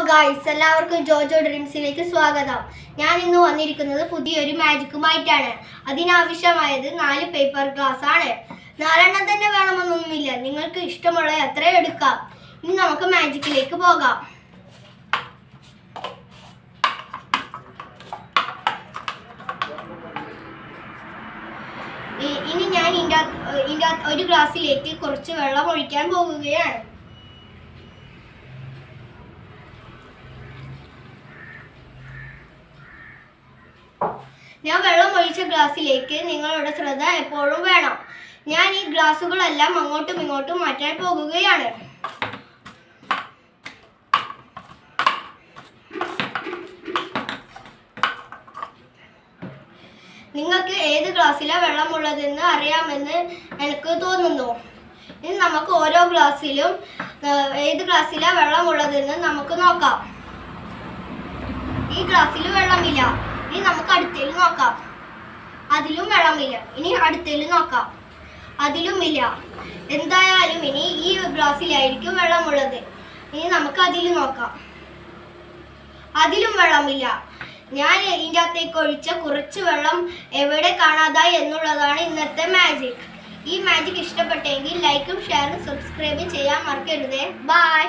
Guys, എല്ലാവർക്കും ജോജോ ഡ്രീംസിലേക്ക് സ്വാഗതം. ഞാൻ ഇന്ന് വന്നിരിക്കുന്നത് പുതിയൊരു മാജിക്കുമായിട്ടാണ്. അതിനാവശ്യമായത് 4 പേപ്പർ ഗ്ലാസ് ആണ്. 4 തന്നെ വേണമെന്നൊന്നുമില്ല, നിങ്ങൾക്ക് ഇഷ്ടമുള്ള എത്ര എടുക്കാം. ഇനി നമുക്ക് മാജിക്കിലേക്ക് പോകാം. ഇനി ഞാൻ ഇതിൻ്റെ ഒരു ഗ്ലാസ്സിലേക്ക് കുറച്ച് വെള്ളം ഒഴിക്കാൻ പോകുകയാണ്. ഞാൻ വെള്ളം ഒഴിച്ച ഗ്ലാസ്സിലേക്ക് നിങ്ങളുടെ ശ്രദ്ധ എപ്പോഴും വേണം. ഞാൻ ഈ ഗ്ലാസ്സുകളെല്ലാം അങ്ങോട്ടും ഇങ്ങോട്ടും മാറ്റാൻ പോകുകയാണ്. നിങ്ങൾക്ക് ഏത് ഗ്ലാസ്സിലാണ് വെള്ളമുള്ളതെന്ന് അറിയാമെന്ന് എനിക്ക് തോന്നുന്നു. ഇനി നമുക്ക് ഓരോ ഗ്ലാസ്സിലും ഏത് ഗ്ലാസ്സിലാണ് വെള്ളമുള്ളതെന്ന് നമുക്ക് നോക്കാം. ഈ ഗ്ലാസ്സിൽ വെള്ളമില്ല. ഇനി നമുക്ക് അടുത്തേൽ നോക്കാം. അതിലും വെള്ളമില്ല. ഇനി അടുത്തേൽ നോക്കാം. അതിലുമില്ല. എന്തായാലും ഇനി ഈ ഗ്ലാസ്സിലായിരിക്കും വെള്ളമുള്ളത്. ഇനി നമുക്ക് അതിൽ നോക്കാം. അതിലും വെള്ളമില്ല. ഞാൻ ഇതിൻ്റെ അകത്തേക്ക് ഒഴിച്ച കുറച്ച് വെള്ളം എവിടെ കാണാതായി എന്നുള്ളതാണ് ഇന്നത്തെ മാജിക്. ഈ മാജിക് ഇഷ്ടപ്പെട്ടെങ്കിൽ ലൈക്കും ഷെയറും സബ്സ്ക്രൈബും ചെയ്യാൻ മറക്കരുതേ. ബൈ.